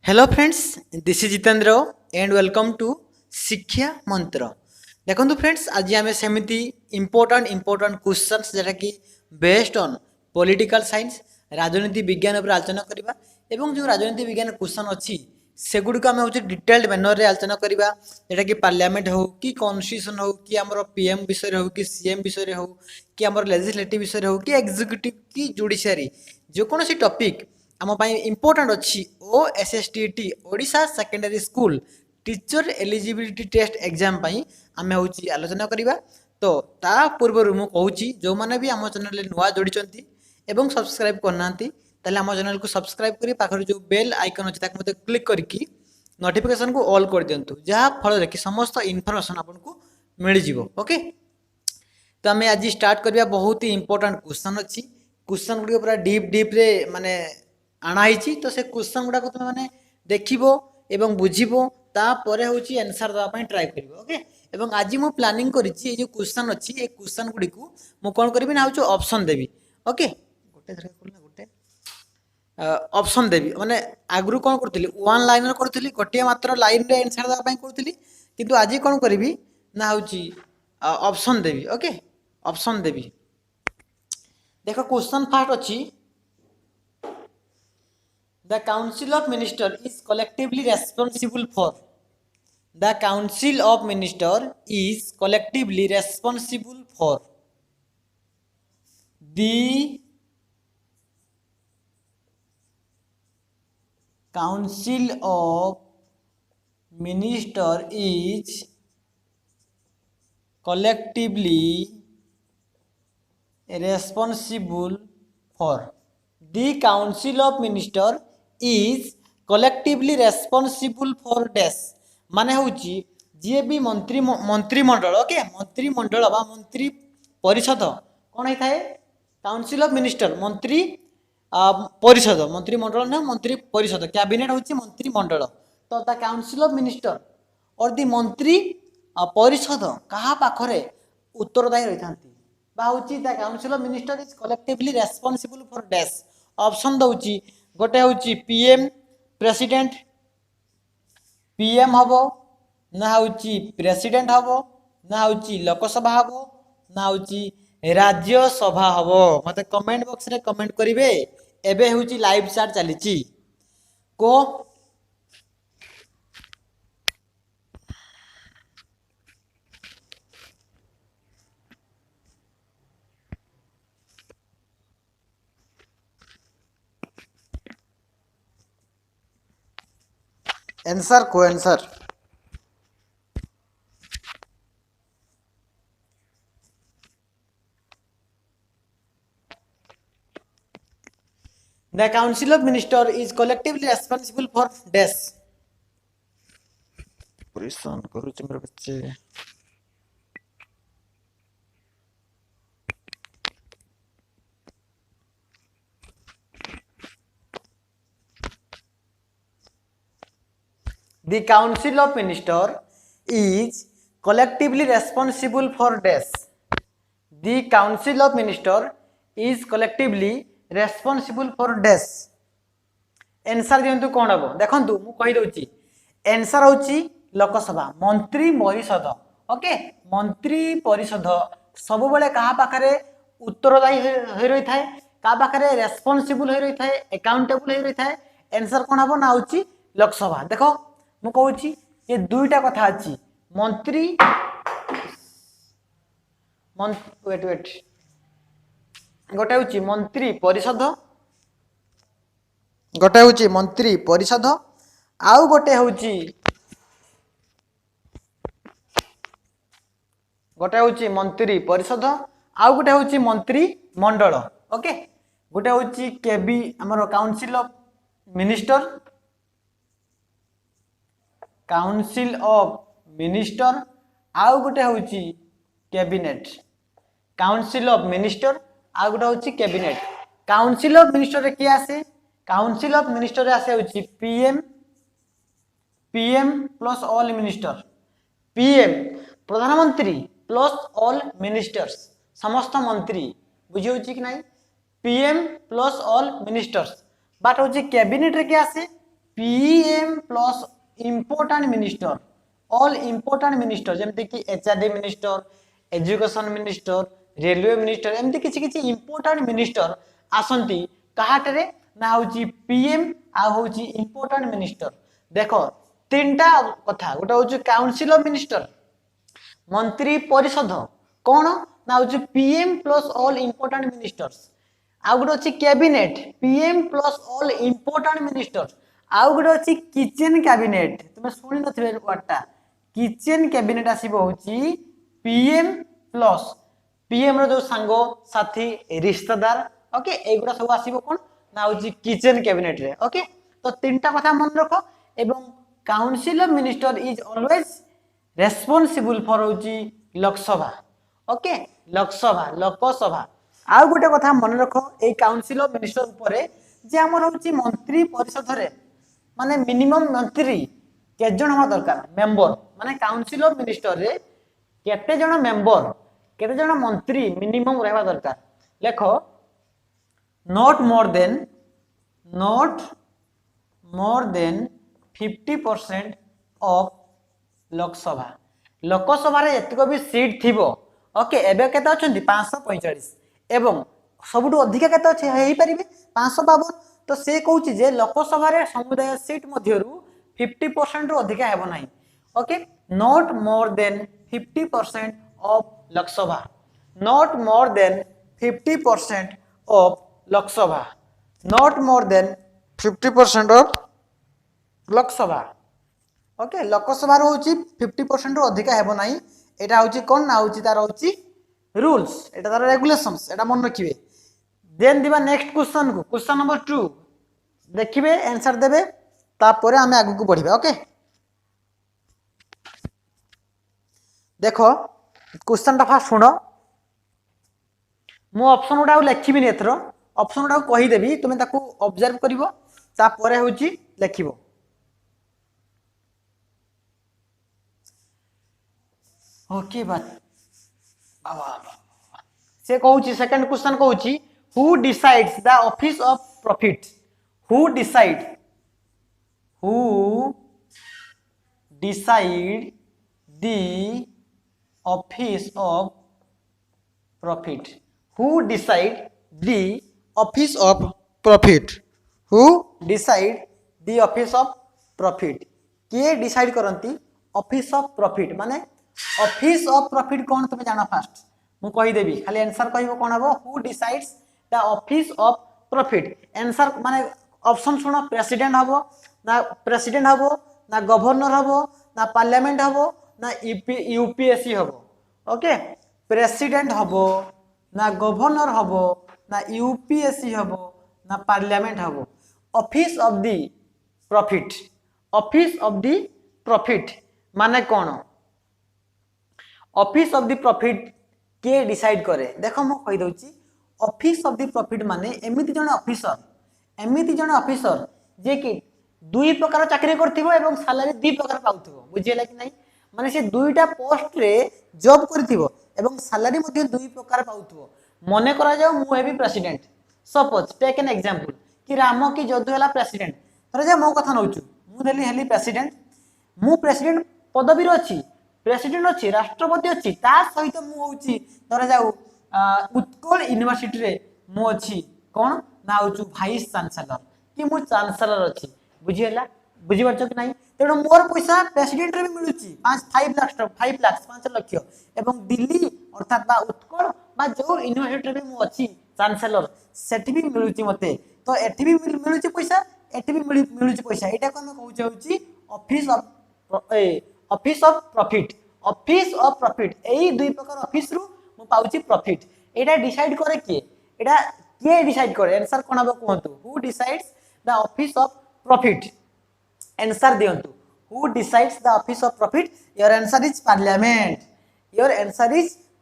Hello friends, this is Jitendra and welcome to Shiksha Mantra. देखो friends, आज आम सेमती इंपोर्टाट क्वेश्चंस जोटा कि बेस्ड ऑन पॉलिटिकल साइंस राजनीति विज्ञान पर आलोचना करवा एवं जो राजनीति विज्ञान क्वेश्चन अच्छी सेगुड़िक आम हूँ डिटेल्ड मैनर में आलोचना करवा जोटा कि पार्लियामेंट हो कि कॉन्स्टिट्यूशन हो कि आम पीएम विषय हो कि सीएम विषय हो कि आम लेजिस्लेटिव विषय हो कि एग्जीक्यूटिव कि जुडिशियरी जेकोसी टॉपिक आम इम्पोर्टाट अच्छी OSSTT Odisha secondary school teacher eligibility test exam आम हूँ आलोचना करवा। तो ता पूर्व मु कहूँ जो मैंने भी आम चैनल नुआ जोड़ी एवं सब्सक्राइब करना ताले आम चैनल को सब्सक्राइब करी पाखर जो बेल आइकन अच्छी मत क्लिक करके नोटिफिकेशन को ऑल कर दिंतु जहाँ फल कि समस्त इनफॉरमेशन आपको मिल जाव। ओके, तो आम आज स्टार्ट करवा बहुत ही इंपोर्टेंट क्वेश्चन अच्छी क्वेश्चन गुड़ी पूरा डीप रे माने आणाई तो से क्वेश्चन गुड़ाक तुम मैंने देखो एवं बुझब तापर हूँ आंसर देवाई ट्राए कर। ओके, एवं आज मु प्लानिंग करी जो क्वेश्चन अच्छी ये क्वेश्चन गुड़ी को मु कौन करी ना हूँ ऑप्शन देवी। ओके, गोटे गोटे ऑप्शन देवी माने आगु कौन करी वन लाइनर करी गोटे मात्र लाइन रे आंसर देवाई करी किंतु आज कौन करी ना हूँ ऑप्शन देवी। ओके, ऑप्शन देवी। देख क्वेश्चन फास्ट अच्छी The Council of Ministers is collectively responsible for. The Council of Ministers is collectively responsible for. The Council of Ministers is collectively responsible for. The Council of Ministers is collectively responsible for dash माने हूँ जी भी मंत्रिमंडल। Okay, मंत्रिमंडल बा मंत्री परिषद कौन होता है काउंसिल ऑफ मिनिस्टर मंत्री परिषद मंत्रिमंडल ना मंत्री परिषद कैबिनेट हूँ मंत्रिमंडल। तो द काउंसिल ऑफ मिनिस्टर और दी मंत्री परिषद क्या पाखरे उत्तरदायी रही था the council of minister is collectively responsible for dash. Option दउची गोटे हूँ पीएम प्रेसिडेंट पीएम हम ना हूँ प्रेसिडेंट हम ना हूँ लोकसभा हम ना हूँ राज्यसभा हम मत कमेंट बॉक्स रे कमेंट करेंगे। एबे हूँ लाइव चार्ट चली को आंसर को answer The Council of Ministers is collectively responsible for dash। परेशान करो मेरे बच्चे। The Council of Ministers is collectively responsible for dash। The Council of Ministers is collectively responsible for dash। Answer दिंतु कौन हम देखु मु कहीदे आंसर हूँ लोकसभा मंत्री परिषद। ओके, मंत्री परिषद सब बेले क्या पाखे उत्तरदायी हो रही है क्या पाखे रेस्पॉन्सिबल हो रही है अकाउंटेबल हो रही है। आंसर कौन हम ना हूँ लोकसभा। देख मु कहूँ ये दुईटा कथा अच्छी मंत्री वेट वेट गोटे हूँ मंत्री परिषद गोटे हूँ मंत्री परिषद आउ गोटे हूँ मंत्री परिषद आउ गोटे हूँ मंत्री मंडल। ओके, गोटे हूँ केबी आमर council of minister council of minister आउ गोटे हूँ कैबिनेट काउंसिल ऑफ मिनिस्टर आउ गोटे हूँ कैबिनेट। काउंसिल ऑफ मिनिस्टर किए आसे काउंसिल ऑफ मिनिस्टर आसे हूँ PM PM plus all minister PM प्रधानमंत्री प्लस ऑल मिनिस्टर्स समस्त मंत्री बुझी हो कि नहीं पीएम प्लस ऑल मिनिस्टर्स बाट हूँ कैबिनेट रे क्या आसे PM plus important minister all important minister जमती कि HRD minister education minister railway minister एमती किछि किछि इंपोर्टेंट मिनिस्टर आसंती काहाटरे ना होची पीएम आ होची इंपोर्टेंट मिनिस्टर देखो तीनटा कथा गोटे होची काउंसिल ऑफ मिनिस्टर मंत्री परिषद कौन ना होची PM plus all important ministers आउ गोटे अच्छी cabinet PM plus all important ministers आउ गोटे अच्छी किचेन कैबिनेट तुम शुणी नथिबे वर्डटा किचेन कैबिनेट आसीबो होची पीएम प्लस पीएम रो जो सांगो साथी रिश्तेदार ओके एगुडा सब आसीबो कोन ना होची किचेन कैबिनेट रे ओके तो तीनटा कथा मन रखो एवं council of minister is always responsible for होची लोकसभा ओके लोकसभा आउ गोटे कथा मन रख ए काउंसिल ऑफ मिनिस्टर ऊपर जे हमर होची मंत्री परिषद रे माने मिनिमम मंत्री के जण हम दरकार मेंबर माने काउंसिल ऑफ मिनिस्टर रे केते जण मेंबर केते जण मंत्री मिनिमम रहबा दरकार लेखो not more than 50% of Lok Sabha रे एतको भी सीट थिबो ओके एबे केते अछंती 545 एवं सबुठु अधिक केते अछि हेई परिबे 552 तो से कहूची जे लोकसभा रे समुदाय सीट मध्यरु 50% रु अधिक हेबो नाही okay not more than 50% of Lok Sabha not more than 50% of Lok Sabha not more than 50% of Lok Sabha okay Lok Sabha रो होची 50% रु अधिक हेबो नाही एटा होची कोन ना होची तार होची रूल्स एटा तार रेगुलेशंस एटा मन रखिबे देन दिबा नेक्स्ट क्वेश्चन नंबर 2 देखिबे आंसर देबे तापरे हमें आगु को बढ़िबा ओके देखो क्वेश्चन ता फास्ट सुनो मो ऑप्शन उडा लिखिबि ने एथरो ऑप्शन उडा कहि देबी तुमे ताको ऑब्जर्व करिवो तापरे होची लिखिबो ओके बात से कहूची सेकंड क्वेश्चन कहूची who decides the office of profit who decide the office of profit who decide the office of profit who decide the office of profit के डिसाइड करंती ऑफिस ऑफ प्रॉफिट माने office of profit कौन तुम्हें जाना fast मु कहि देबी खाली answer कहबो कोन हबो who decides the office of profit answer माने ऑप्शन सुनो प्रेसिडेंट हबो ना गवर्नर हबो ना पार्लियामेंट हबो ना यूपीएससी हबो ओके प्रेसिडेंट हबो ना गवर्नर हबो ना यूपीएससी हबो ना पार्लियामेंट हबो ऑफिस ऑफ द प्रॉफिट माने कोन ऑफिस ऑफ द प्रॉफिट के डिसाइड करे देखो मु कहि दउची ऑफिस ऑफ द प्रॉफिट माने एमिति जण ऑफिसर जे कि दुई प्रकार चाकरी करथिबो एवं सैलरी दुई प्रकार पाउथिबो बुझियला कि नाही माने से दुईटा पोस्ट रे जॉब करथिबो एवं सैलरी मध्ये दुई प्रकार पाउथिबो मने करा जाओ मु हेबी president suppose take an example कि राम की जदु हला प्रेसिडेंट तरे जे मो कथा नउचु मु देली हेली प्रेसिडेंट मु प्रेसिडेंट पदवी रो अछि प्रेसिडेंट अच्छी राष्ट्रपति अच्छी ता सहित मु होची धरा जाऊ उत्कल यूनिवर्सिटी रे मु अच्छी कोन ना होचु वाइस चांसलर कि मु चांसलर अच्छी बुझियला बुझि परछ कि नाही तेनो मोर पैसा प्रेसिडेंट रे भी मिलुची 5 लाख 5 लाख एवं दिल्ली अर्थात बा उत्कल बा जो यूनिवर्सिटी रे मु अच्छी चांसलर सेठी भी मिलुची मते तो एठी भी मिलुची पैसा एठी भी मिलुची पैसा एटा को हम कहू जाउची ऑफिस ऑफ प्रॉफिट एई दुई प्रकार ऑफिस रु मु पाउची प्रॉफिट एटा डिसाइड करे के डिसाइड करे आंसर कोन हबो कहंतु who decides the office of profit answer दियंतु who decides the office of profit your answer is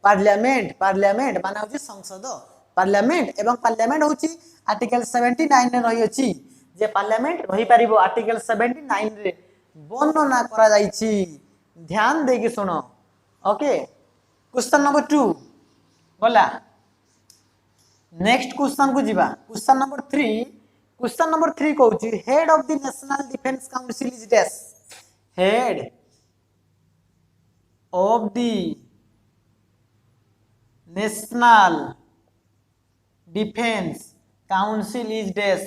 parliament माने होची संसद पार्लियामेंट एवं पार्लियामेंट होची आर्टिकल 79 रे रही अछि जे पार्लियामेंट रही परिबो आर्टिकल 79 रे वर्णना करा जाईची ध्यान देके सुनो ओके क्वेश्चन नंबर 2 बोला नेक्स्ट क्वेश्चन को जीवा क्वेश्चन नंबर 3 क्वेश्चन नंबर 3 कहूची head of the national defence council is dash head of the national defence council is dash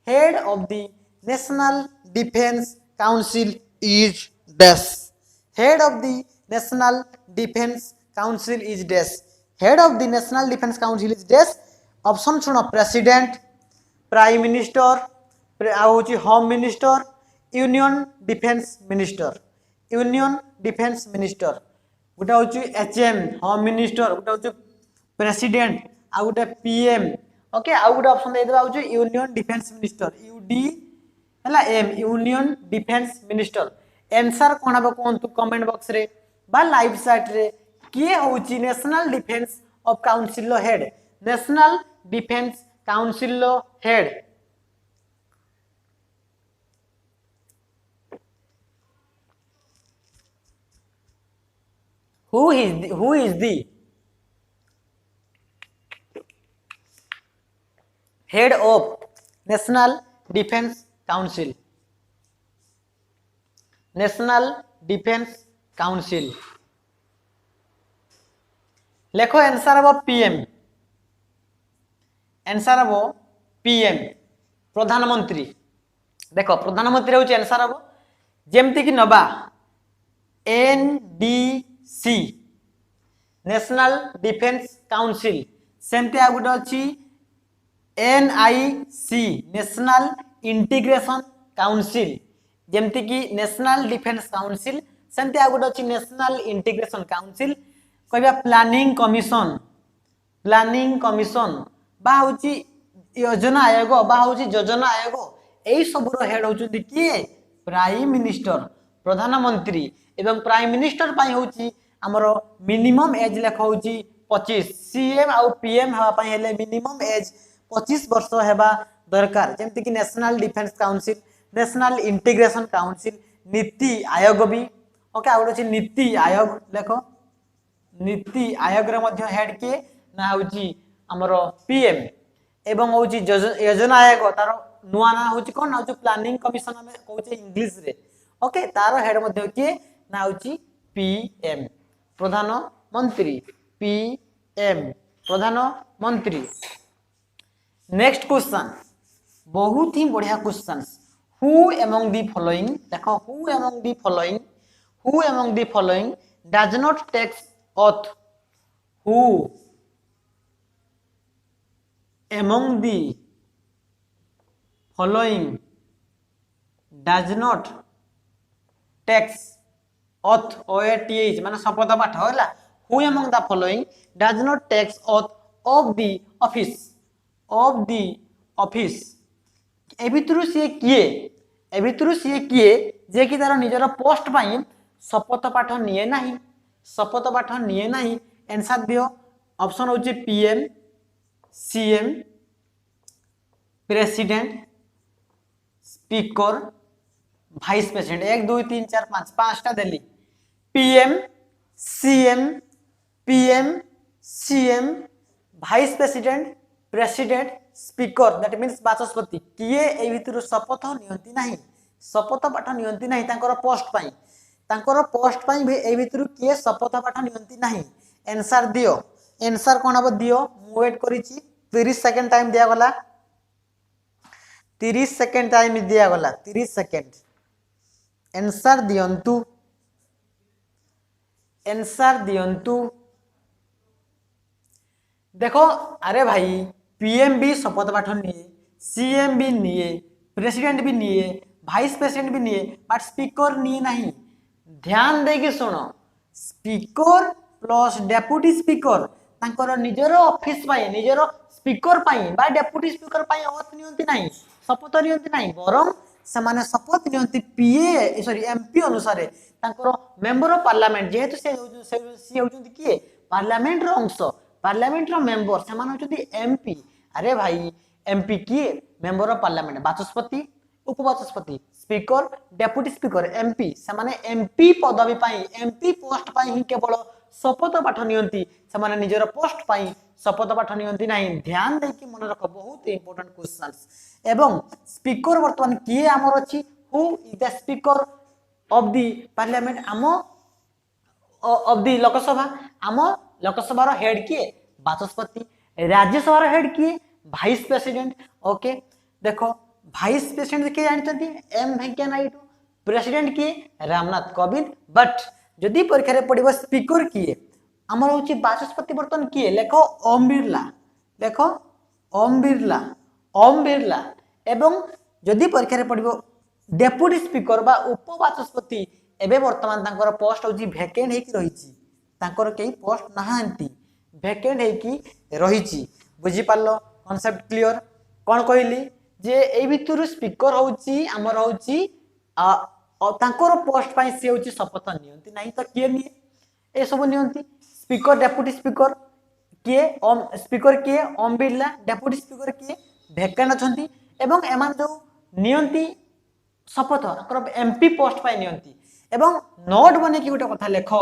head of the national defence council is dash head of the national defence council is dash head of the national defence council is dash option सुनो president prime minister आउची home minister union defence minister गोटे हूँ HM home minister गोटे हूँ president आ गोटे PM okay आउ गोटे option दे देबा हूँ यूनियन डिफेंस मिनिस्टर यूडी हला M union defence minister answer कोन हबो कोंतु कमेंट बॉक्स रे बा लाइव साइट रे किए होची नेशनल डिफेंस ऑफ काउंसिल लो हेड नेशनल डिफेंस काउंसिल लो head who is the head of national defense council लेखो आंसर हम पीएम प्रधानमंत्री देखो प्रधानमंत्री हूँ आंसर हम जेमती कि नबा एनडीसी नेशनल डिफेंस काउंसिल सेमती आ गोटे अच्छी एनआईसी नेशनल इंटीग्रेशन काउंसिल जेमती कि नेशनल डिफेंस काउंसिल सेमती आ गोटे अच्छी नेशनल इंटीग्रेशन काउंसिल कहबा प्लानिंग कमिशन बा होची योजना आयोग बा होची योजना आयोग एई सबरो हेड होचुंती किए प्राइम मिनिस्टर प्रधानमंत्री एवं प्राइम मिनिस्टर पाई होची हमरो मिनिमम एज लेखा होची 25 सीएम आ पीएम हवा पाई हेले मिनिमम एज 25 वर्ष हेबा दरकार जेमति कि national defence council national integration council NITI Aayog भी ओके आ होची नीति आयोग लेखो नीति आयोग रे मध्य हेड के ना होची हमरो पीएम एवं होची योजना आयोग तार नुआ ना होची कोन ना होची प्लानिंग कमिशन हम कहूचे इंग्लिश रे ओके तार हेड मध्य के ना होची पीएम प्रधानमंत्री पीएम प्रधानमंत्री नेक्स्ट क्वेश्चन बहुत ही बढ़िया question who among the following देखो who among the following does not takes oath who among the following does not takes oath oath माने शपथ पाठ होला who among the following does not takes oath of the office ए भितरु से किए जे कि तार निजर पोस्ट पाई शपथ पाठ निये नाही आंसर दियो ऑप्शन होची PM CM president speaker vice president 1 2 3 4 5 पांचटा देली PM CM vice president speaker that means बाचस्पति किए ए भितर शपथ नियंती नाही शपथ पाठ नियंती नाही तांकर पोस्ट पाई भी ए भितर किए शपथ पाठ नियंती नाही आंसर दियो आंसर कोन अब दियो मु वेट करिछि 30 सेकंड टाइम दिया गला 30 सेकंड टाइम दिया गला 30 सेकंड आंसर दियंतु देखो अरे भाई पीएम भी शपथ पाठ निये सीएम भी निये प्रेसिडेंट भी निये वाइस प्रेसिडेंट भी निये बट स्पीकर निये नहीं ध्यान देगी सुनो स्पीकर प्लस डेप्यूटी स्पीकर तांकर निजर ऑफिस पाई निजर स्पीकर पाई बा डेप्यूटी स्पीकर पाई ओथ नियंती नाही शपथ नियंती नाही बरम समान शपथ नियंती पीए सॉरी एमपी अनुसार तांकर मेंबर ऑफ पार्लियामेंट जेहेतु से होचंती किए पार्लियामेंट रो अंश पार्लियामेंट रो मेंबर समान होचंती एमपी अरे भाई एमपी किए मेंबर ऑफ पार्लियामेंट बाचस्पति उपबाचस्पति स्पीकर डेप्यूटी स्पीकर एमपी समान एमपी पदवी पाई एमपी पोस्ट पाई ही केवल शपथ पाठ नियंती समान निजर पोस्ट पाई शपथ पाठ नियंती नहीं ध्यान देकी मन रख बहुत इंपोर्टेंट क्वेश्चंस एवं स्पीकर वर्तमान किए आमर अछि who is the speaker of the parliament आम ऑफ द लोकसभा आम लोकसभा रो हेड किए बाचस्पति राज्यसभा रो हेड किए भाइस प्रेसिडेंट ओके देखो भाइस प्रेसिडेंट किए जानते एम वेंकैया नायडू प्रेसिडेंट किए रामनाथ कोविंद बट जदि परीक्षा रे पड़िबो स्पीकर किए हमर होची बाचस्पति बर्तन किए लेखो ओम बिरला एवं जदि परीक्षा रे पड़िबो डेप्यूटी स्पीकर बा उपबाचस्पति एबे वर्तमान तांकर पोस्ट होची वैकेंट हेकी रहिची तांकर केही पोस्ट नहांती वैकेंट हेकी रहिची बुझी पारलो कांसेप्ट क्लियर कोन कहली जे एई भितरु स्पीकर होची हमर होची तांकर पोस्ट पाई से होची शपथ नियंती नाही तो किए निए ए सब नियंती स्पीकर डेप्यूटी स्पीकर किए ओम स्पीकर किए ओम बिरला डेप्यूटी स्पीकर किए वैकेंट अछंती एवं एमान जो नियंती शपथ अकर एमपी पोस्ट पाई नियंती एवं नोट बने कि गोटे कथा लेखो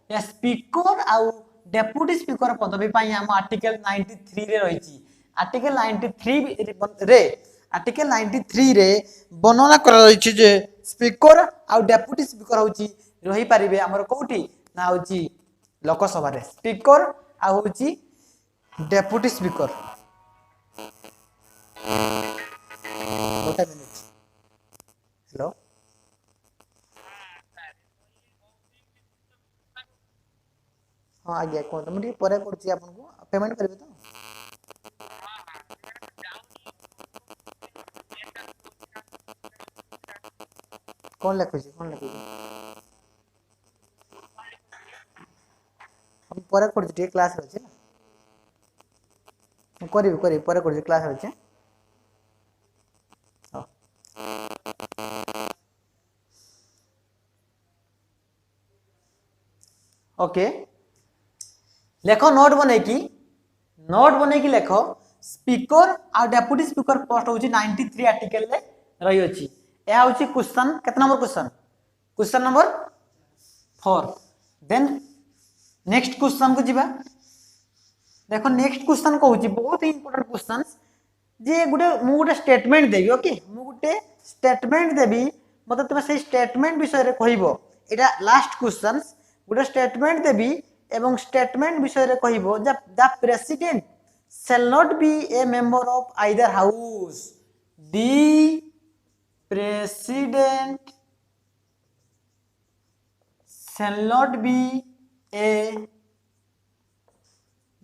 या स्पीकर आउ डेप्यूटी स्पीकर पदवी पाई हम आर्टिकल 93 रे रहिची आर्टिकल 93 रे वर्णना करा रहिची जे स्पीकर आउ डेप्यूटी स्पीकर होची रही पारिबे हमर कोठी ना होची लोकसभा रे स्पीकर आ होची डेप्यूटी स्पीकर गोटे मिनिट हेलो हाँ आज्ञा कहते मुझे पर पड़ुची आपको पेमेंट करेंगे तो कौन लिखुची हम पर कर टे क्लास रे ना करी पर कर क्लास रे ओके लेखो नोट बने की लेखो स्पीकर आ डेप्यूटी स्पीकर पोस्ट होची 93 आर्टिकल ले रही अछि या होची क्वेश्चन कितना number question number 4 then next question को जीवा देखो नेक्स्ट क्वेश्चन को होची बहुत इंपोर्टेंट क्वेश्चन जे गुटे स्टेटमेंट देबी ओके मु गुटे स्टेटमेंट देबी मतलब तुम से स्टेटमेंट विषय रे कहइबो एटा लास्ट क्वेश्चन गुटे स्टेटमेंट देबी एवं स्टेटमेंट विषय रे कहइबो the president shall not be a member of either house the president shall not be a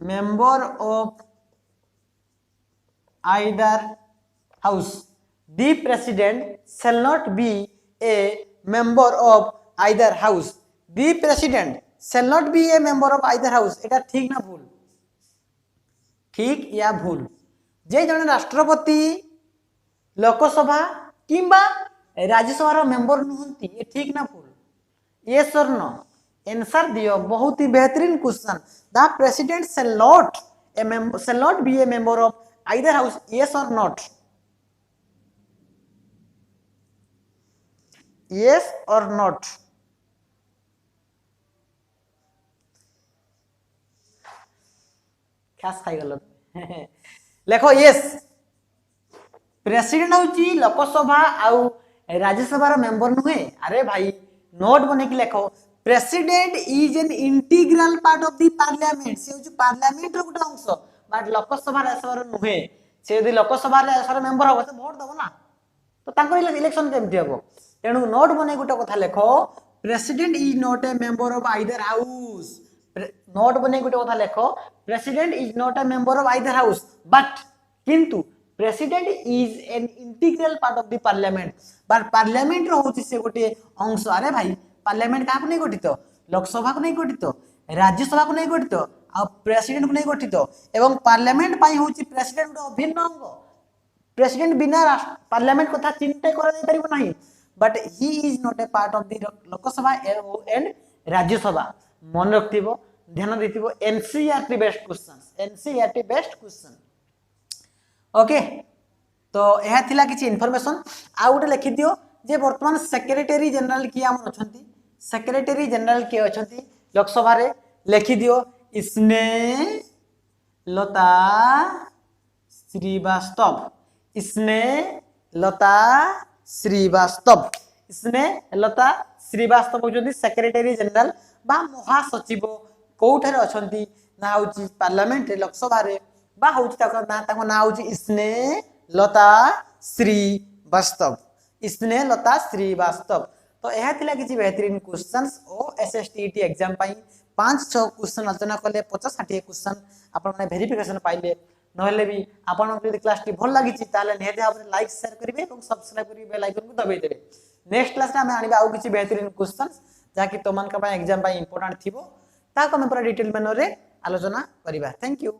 member of either house the president shall not be a member of either house the president shall not be a member of either house এটা ঠিক না ভুল ठीक या भूल जे जने राष्ट्रपति लोकसभा किंबा राज्यसभा रो मेंबर नहंती ये ठीक ना भूल यस और नो आंसर दियो बहुत ही बेहतरीन question the president shall not be a member of either house yes or not yes or not खास खाई गलो लेखो यस प्रेसिडेंट होची लोकसभा आउ राज्यसभा रो मेंबर नुहे अरे भाई नोट बने की लेखो president is an integral part of the parliament से होची पार्लियामेंट रो गुटा अंश बट लोकसभा राज्यसभा रो नुहे से यदि लोकसभा राज्यसभा रो मेंबर हो से वोट दबो ना तो तांको इलेक्शन केमति हबो तेनु नोट बने गुटा कथा लेखो president is not a member of either house note बने गुटे कथा लेखो president is not a member of either house but किंतु president is an integral part of the parliament but parliament रो होची से गोटे अंश अरे भाई पार्लियामेंट का नहीं गठित लोकसभा को नहीं गठित राज्यसभा को नहीं गठित आ प्रेसिडेंट को नहीं गठित एवं पार्लियामेंट पाई होची प्रेसिडेंट गोटे अभिन्न अंग प्रेसिडेंट बिना पार्लियामेंट कथा चिंता करा नहीं परिबो नहीं but he is not A part of the Lok Sabha and Rajya Sabha मन रखिबो ध्यान देथिबो एनसीईआरटी बेस्ट क्वेश्चन ओके तो यह थिला किछि इन्फॉर्मेशन आ उटे लिखि दियो जे वर्तमान सेक्रेटरी जनरल की हमर अछंती सेक्रेटरी जनरल के अछंती लोकसभा रे लिखि दियो इसने लता श्रीवास्तव, स्नेहलता श्रीवास्तव। स्नेहलता श्रीवास्तव होउछन्ती सेक्रेटरी जनरल बा महासचिव कोठारे अछंती ना होउची पार्लियामेंट रे लोकसभा रे बा होउची ताको ना होउची स्नेहलता श्रीवास्तव। स्नेहलता श्रीवास्तव। तो यह थिला किछि बेहतरीन क्वेश्चंस ओ एसएसटीटी एग्जाम पाई 5-6 क्वेश्चन आलोचना कले 50-60 क्वेश्चन आपण माने वेरिफिकेशन पाइले नहले भी आपण यदि क्लास टी भल लागि छि ताले निहते भाबरे लाइक शेयर करिवे एवं सब्सक्राइब करिवे बेल आइकन को दबाई देबे। नेक्स्ट क्लास रे हम आनिबा आउ किछि बेहतरीन क्वेश्चंस जाकि तोमान का एग्जाम पाई इंपोर्टेंट थिबो ताको हम पूरा डिटेल मैनर रे आलोचना करिबा। Thank you.